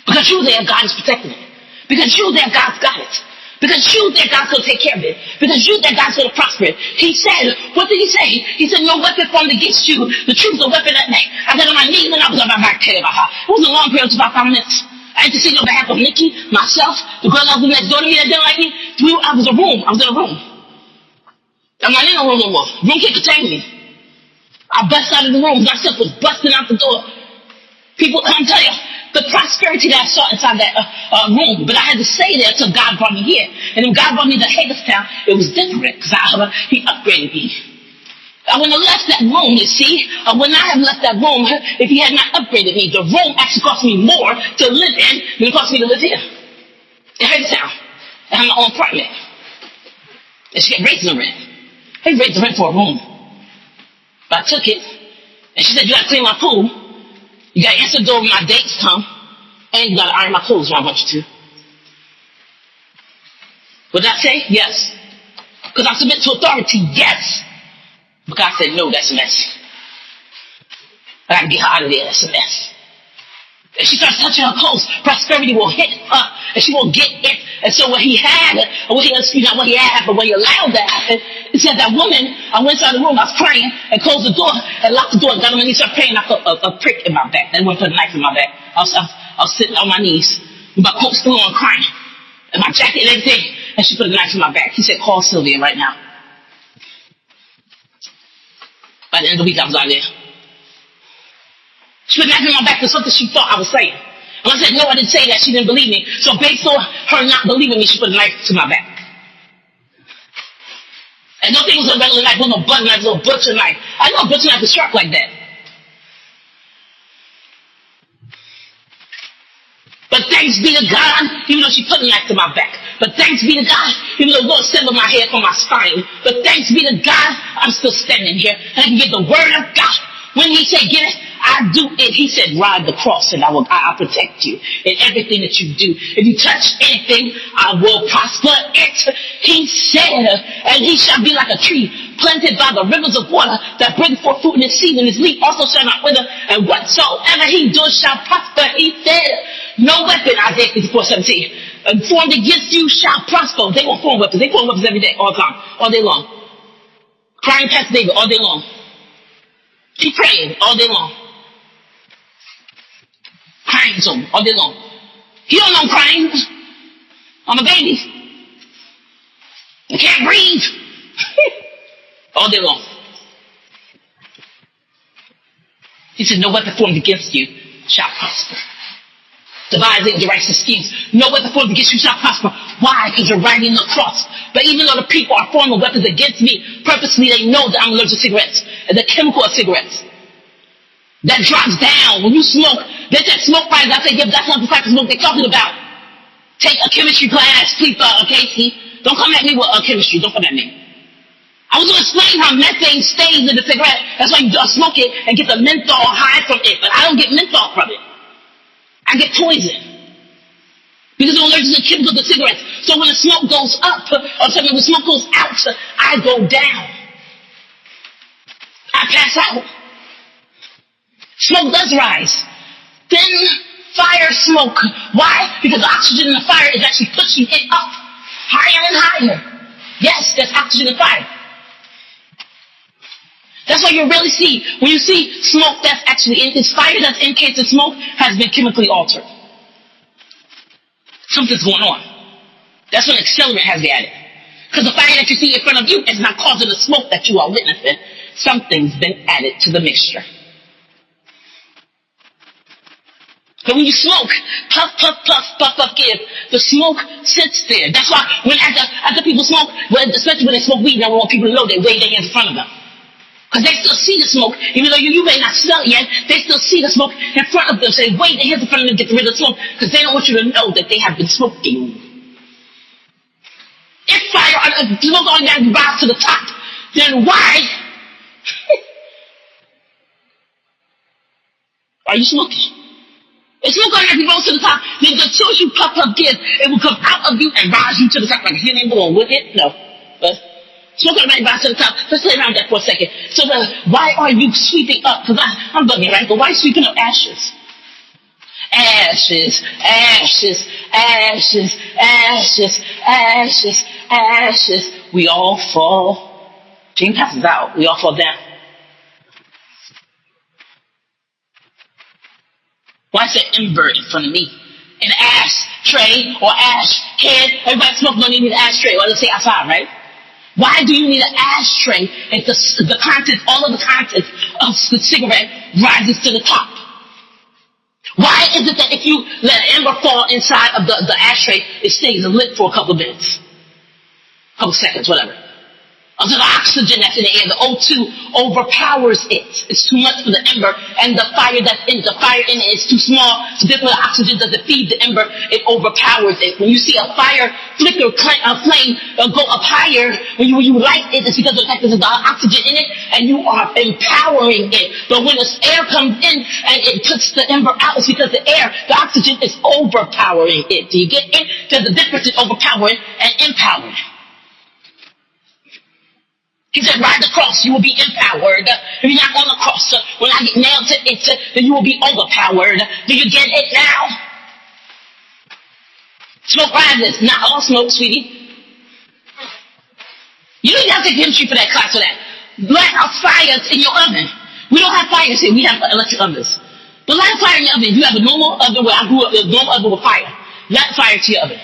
Because you there, God is protecting it. Because you there, God's got it. Because you there, God's going to take care of it. Because you there, God's going to prosper it. He said, what did he say? He said, no weapon formed against you. The truth is a weapon at night. I got on my knees and I was on my back. It was a long prayer, it was about 5 minutes. I interceded on behalf of Nikki, myself, the girl that was next door to me that didn't like me. I was in a room. I'm not in a room no more. Room can't contain me. I bust out of the room. Myself was busting out the door. People, I'm telling you, the prosperity that I saw inside that room, but I had to stay there until God brought me here. And when God brought me to Hagerstown, it was different because he upgraded me. I wouldn't have left that room, you see. I would not have left that room if he had not upgraded me. The room actually cost me more to live in than it cost me to live here. In Hagerstown. I have my own apartment. And she kept raising the rent. They raised the rent for a room. But I took it. And she said, you got to clean my pool. You got to answer the door when my dates come. And you got to iron my clothes when I want you to. What did I say? Yes. Because I submit to authority. Yes. But God said, no, that's a mess. I got to get her out of there. That's a mess. And she starts touching her clothes. Prosperity will hit her. And she won't get it. And so what he had, or what he had, but what he allowed to happen, it said that woman, I went inside the room, I was praying, and closed the door, and locked the door, and got on my knees, started praying, I felt a prick in my back. They went to put a knife in my back. I was sitting on my knees, with my coat still on, crying, and my jacket and everything, and she put a knife in my back. He said, call Sylvia right now. By the end of the week, I was out there. She put a knife in my back for something she thought I was saying. And I said, no, I didn't say that. She didn't believe me. So based on her not believing me, she put a knife to my back. And don't think it was a regular knife, it was no butter knife, it was a butcher knife. I know a butcher knife is sharp like that. But thanks be to God, even though she put a knife to my back. But thanks be to God, even though the Lord severed my hair from my spine. But thanks be to God, I'm still standing here. And I can get the word of God. When he said, get it, I do it. He said, ride the cross and I'll protect you in everything that you do. If you touch anything, I will prosper it. He said, and he shall be like a tree planted by the rivers of water that bring forth fruit in its season. His leaf also shall not wither, and whatsoever he does shall prosper. He said, no weapon, Isaiah 54:17, formed against you shall prosper. They won't form weapons. They form weapons every day, all the time, all day long. Crying past David all day long. Keep praying all day long. Crying to him all day long. He don't know I'm crying. I'm a baby. I can't breathe. All day long. He said, no weapon formed against you shall prosper. Devising the righteous schemes. No weapon formed against you shall prosper. Why? Because you're riding the cross. But even though the people are forming weapons against me, purposely they know that I'm allergic to cigarettes. And the chemical of cigarettes. That drops down when you smoke. They take smoke fighters. I say, yeah, that's not the type of smoke they're talking about. Take a chemistry class, please, Casey. Don't come at me with chemistry. Don't come at me. I was going to explain how methane stays in the cigarette. That's why you smoke it and get the menthol high from it. But I don't get menthol from it. I get poison. Because I'm allergic to chemicals of cigarettes. So when the smoke goes up, or something, when the smoke goes out, I go down. I pass out. Smoke does rise. Thin fire smoke. Why? Because the oxygen in the fire is actually pushing it up higher and higher. Yes, that's oxygen in fire. That's why you really see, when you see smoke that's actually in this fire that's encased in smoke has been chemically altered. Something's going on. That's when accelerant has been added. Because the fire that you see in front of you is not causing the smoke that you are witnessing. Something's been added to the mixture. But when you smoke, puff, puff, puff, puff, puff, give, the smoke sits there. That's why when after people smoke, especially when they smoke weed, I want people to know they wave their hands in front of them. Because they still see the smoke, even though you may not smell it yet, they still see the smoke in front of them. So they wave their hands in front of them to get rid of the smoke, because they don't want you to know that they have been smoking. If smoke only got to rise to the top, then why are you smoking? If smoke only got to rise to the top, then as soon as you puff give, it will come out of you and rise you to the top like a helium balloon, would it? No. But smoke only rise to the top. Let's play around that for a second. So why are you sweeping up? Because I'm bugging, right? But why are you sweeping up ashes? As ashes, ashes, ashes, ashes, ashes, ashes. We all fall. Gene passes out. We all fall down. Why is there ember in front of me? An ash tray or ash can. Everybody smoking don't need an ashtray. Or let's say outside, right? Why do you need an ashtray if the content, all of the content of the cigarette rises to the top? Why is it that if you let an ember fall inside of the ashtray, it stays lit for a couple of minutes? A couple seconds, whatever. Until the oxygen that's in the air, the O2 overpowers it. It's too much for the ember, and the fire in it is too small, so therefore the oxygen doesn't feed the ember, it overpowers it. When you see a fire flicker, a flame go up higher, when you light it, it's because of the fact that there's oxygen in it, and you are empowering it. But when this air comes in and it puts the ember out, it's because the oxygen is overpowering it. Do you get it? There's a difference in overpowering and empowering. He said, ride the cross, you will be empowered. If you're not on the cross, when I get nailed to it, then you will be overpowered. Do you get it now? Smoke rises. Not all smoke, sweetie. You don't have to take chemistry for that class for that. Light a fire in your oven. We don't have fires here. We have electric ovens. But light a fire in your oven. You have a normal oven where I grew up, a normal oven with fire. Light fire to your oven.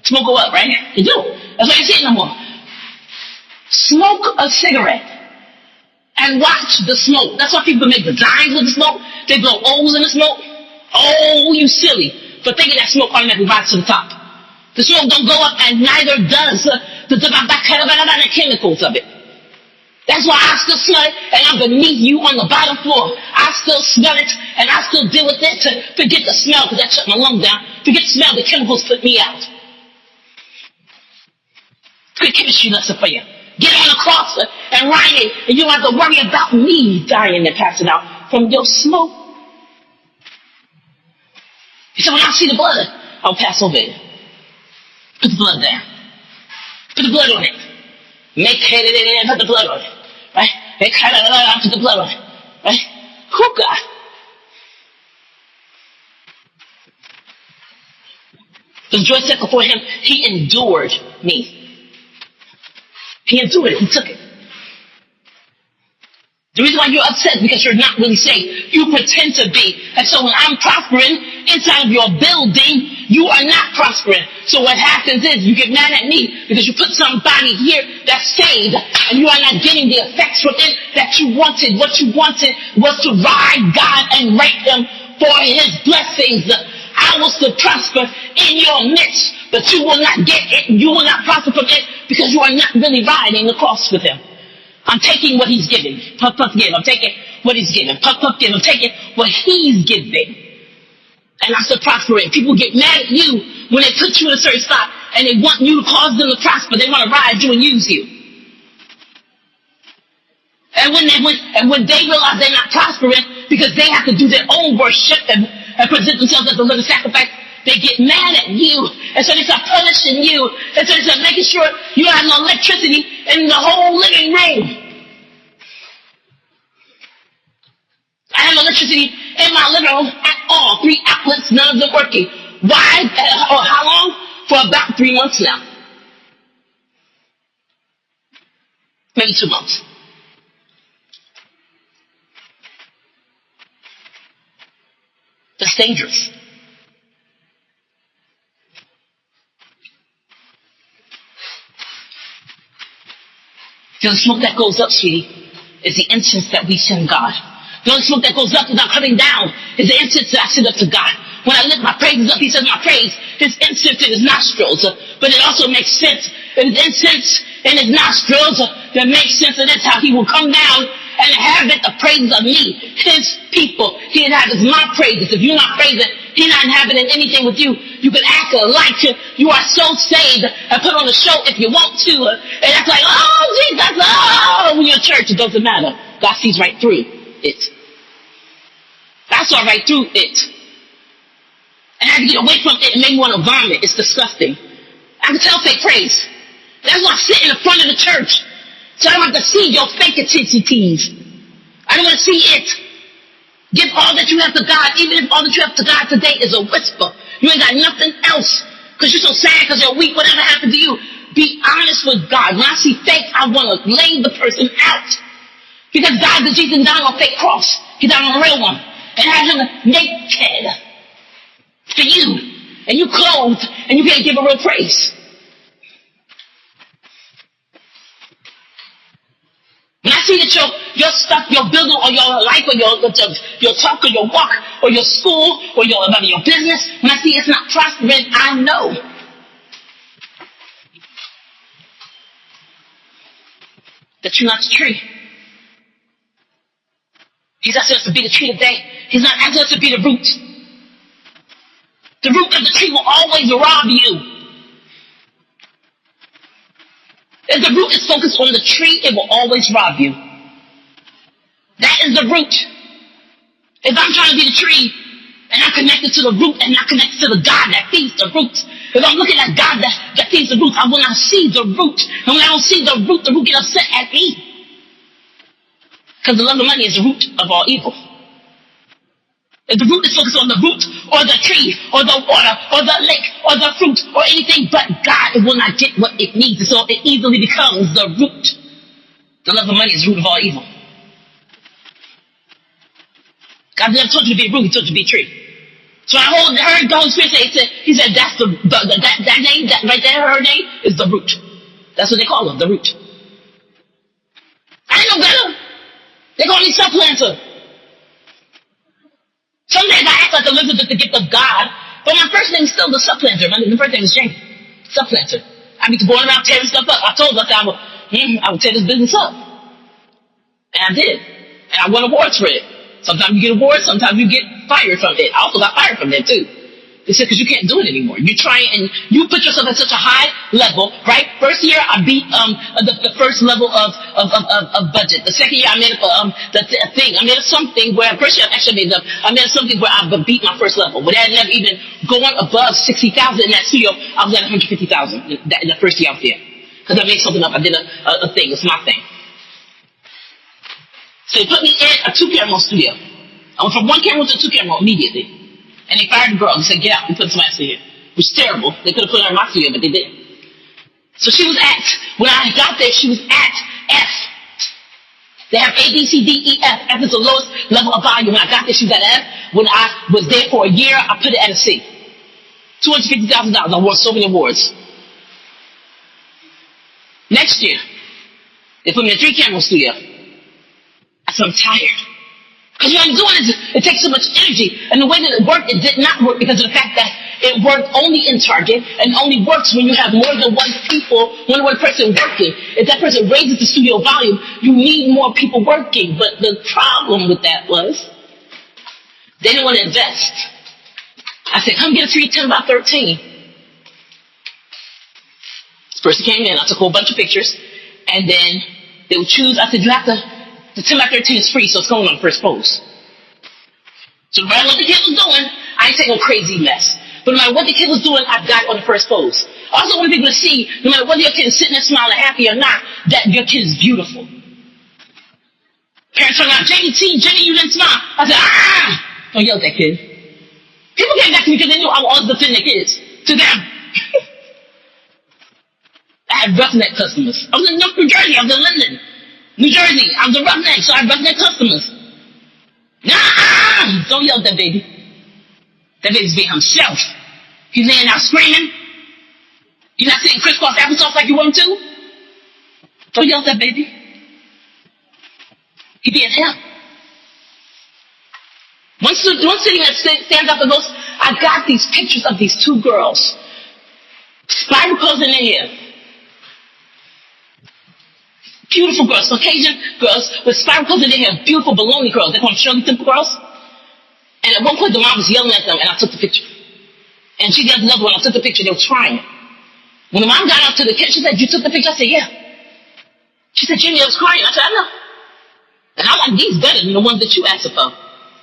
Smoke go up, right? You do. That's why you see it no more. Smoke a cigarette and watch the smoke. That's why people make designs with the smoke. They blow O's in the smoke. Oh, you silly for thinking that smoke automatically rises to the top. The smoke don't go up, and neither does the chemicals of it. That's why I still smell it, and I'm beneath you on the bottom floor. I still smell it, and I still deal with it to forget the smell, because that shut my lungs down. Forget the smell, the chemicals put me out. Good chemistry lesson for you. Get on the cross and ride it, and you don't have to worry about me dying and passing out from your smoke. He said, when I see the blood, I'll pass over it. Put the blood there. Put the blood on it. Make it and put the blood on it. Right? Put the blood on it. Right? Who God? The joy set before him, he endured me. He endured it. He took it. The reason why you're upset is because you're not really saved. You pretend to be. And so when I'm prospering inside of your building, you are not prospering. So what happens is you get mad at me because you put somebody here that's saved and you are not getting the effects from it that you wanted. What you wanted was to ride God and rank him for his blessings. I will still prosper in your midst, but you will not get it. You will not prosper from it because you are not really riding the cross with him. I'm taking what he's giving. Puff, puff, give. I'm taking what he's giving. Puff, puff, give. I'm taking what he's giving. And I still prospering. People get mad at you when they put you in a certain spot and they want you to cause them to prosper. They want to ride you and use you. And when they realize they're not prospering because they have to do their own worship and present themselves as a living sacrifice, they get mad at you. And so they start punishing you. And so they start making sure you have no electricity in the whole living room. I have no electricity in my living room at all. 3 outlets, none of them working. Why? Or how long? For about 3 months now. Maybe 2 months. That's dangerous. The only smoke that goes up, sweetie, is the incense that we send God. The only smoke that goes up without coming down is the incense that I send up to God. When I lift my praises up, he says my praise, his incense in his nostrils. But it also makes sense. If his incense in his nostrils, that makes sense, and that's how he will come down and inhabit the praises of me, his people. He inhabits my praises. If you're not praising, he's not inhabiting anything with you. You can act like you are so saved and put on a show if you want to. And act like, oh, Jesus, oh, when you're in church, it doesn't matter. God sees right through it. I saw right through it. And I had to get away from it and make me want to vomit. It's disgusting. I can tell fake praise. That's why I sit in the front of the church. So I don't have to see your fake attention tees. I don't want to see it. Give all that you have to God, even if all that you have to God today is a whisper. You ain't got nothing else because you're so sad because you're weak, whatever happened to you. Be honest with God. When I see fake, I want to lay the person out. Because God, the Jesus died on a fake cross. He died on a real one. And had him naked for you. And you clothed, and you can't give a real praise. When I see that your stuff, your building, or your life, or your talk, or your walk, or your school, or your business, when I see it's not prospering, I know. That you're not the tree. He's asking us to be the tree today. He's not asking us to be the root. The root of the tree will always rob you. If the root is focused on the tree, it will always rob you. That is the root. If I'm trying to be the tree, and I'm connected to the root, and not connected to the God that feeds the root. If I'm looking at God that feeds the root, I will not see the root. And when I don't see the root gets upset at me. Because the love of money is the root of all evil. If the root is focused on the root, or the tree, or the water, or the lake, or the fruit, or anything but God, it will not get what it needs. So it easily becomes the root. The love of money is the root of all evil. God never told you to be a root, he told you to be a tree. So I heard the Holy Spirit say, he said, that's that name, that right there, her name, is the root. That's what they call her, the root. I ain't no better. They call me supplanter. Some days I act like Elizabeth, the gift of God, but my first name is still the supplanter. My first name is Jane, supplanter. I be going around tearing stuff up. I told her I would tear this business up. And I did. And I won awards for it. Sometimes you get awards, sometimes you get fired from it. I also got fired from that too. They said, because you can't do it anymore. You try and you put yourself at such a high level, right? First year, I beat the first level of budget. The second year, I made up the thing. I made up something where, first year, actually I made up something where I beat my first level. But I had never even going above 60,000 in that studio. I was at 150,000 in the first year I was there. Because I made something up. I did a thing. It's my thing. So they put me in a 2-camera studio. I went from 1 camera to 2 camera immediately. And they fired the girl and said, get out, we put somebody else in here. Which is terrible. They could have put her in my studio, but they didn't. So she was when I got there, she was at F. They have A, B, C, D, E, F. F is the lowest level of volume. When I got there, she was at F. When I was there for a year, I put it at a C. $250,000. I won so many awards. Next year, they put me in a 3-camera studio. I said, I'm tired. Because what I'm doing is, it takes so much energy. And the way that it worked, it did not work because of the fact that it worked only in Target and only works when you have more than one person working. If that person raises the studio volume, you need more people working. But the problem with that was, they didn't want to invest. I said, come get a 310 by 13. This person came in, I took a whole bunch of pictures, and then they would choose. I said, the 10 by 13 is free, so it's going on the first pose. So no matter what the kid was doing, I ain't taking a crazy mess. But no matter what the kid was doing, I got on the first pose. I also want people to see, no matter whether your kid is sitting there smiling happy or not, that your kid is beautiful. Parents turn around, Jenny, you didn't smile. I said, don't yell at that kid. People came back to me because they knew I would always defend their kids. To them. I had roughneck customers. I was in New Jersey, I was in London. New Jersey, I was a roughneck, so I had roughneck customers. Don't yell at that baby. That baby's being himself. He's laying out screaming. You're not sitting crisscross applesauce like you want to? Don't yell at that baby. He being him. One city that stands out the most, I got these pictures of these 2 girls. Spiracles in their hair. Beautiful girls, Caucasian girls with spiracles in their hair, beautiful baloney curls. They call them Shirley Temple girls. And at one point, the mom was yelling at them, and I took the picture. And she got another one. I took the picture. They were trying. When the mom got out to the kitchen, she said, you took the picture? I said, yeah. She said, Jimmy, I was crying. I said, I know. And I like these better than the ones that you asked for.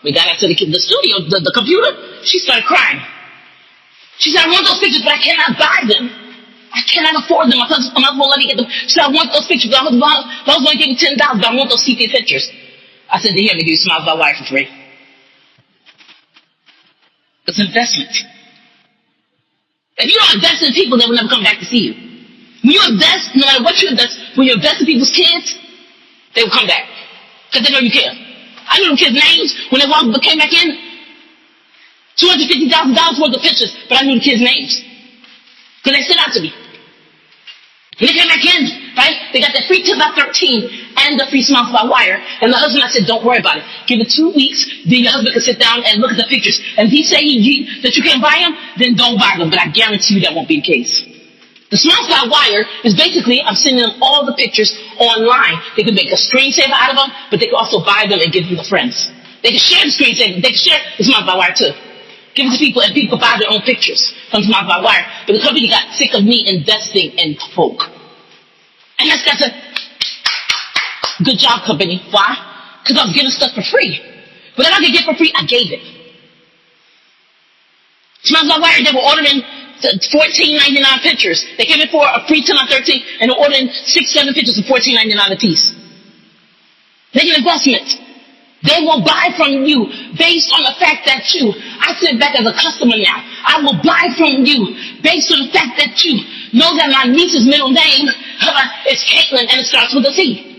We got out to the studio, the computer. She started crying. She said, I want those pictures, but I cannot buy them. I cannot afford them. My husband won't let me get them. She said, I want those pictures. My husband gave me $10, but I want those CP pictures. I said, here, let me give you Smiles by Wire for free. It's an investment. If you don't invest in people, they will never come back to see you. When you invest, no matter what you invest, when you invest in people's kids, they will come back. Because they know you care. I knew them kids' names when they came back in. $250,000 worth of pictures, but I knew the kids' names. Because they stood out to me. When they came back in, right, they got that free tip by 13 and the free Smiles by Wire. And the husband, I said, don't worry about it. Give it 2 weeks, then your husband can sit down and look at the pictures. And if he say that you can't buy them, then don't buy them. But I guarantee you that won't be the case. The Smiles by Wire is basically, I'm sending them all the pictures online. They can make a screensaver out of them, but they can also buy them and give them to friends. They can share the screensaver. They can share the Smiles by Wire too. Give it to people, and people buy their own pictures from Smiles by Wire. But the company got sick of me investing in folk. And that's a good job, company. Why? Because I was giving stuff for free. But if I could get for free, I gave it. Smiles by Wire, they were ordering $14.99 pictures. They came in for a free 10 on 13, and they're ordering 6-7 pictures for $14.99 a piece. Make an investment. They will buy from you based on the fact that I sit back as a customer now. I will buy from you based on the fact that you know that my niece's middle name is Caitlin and it starts with a C.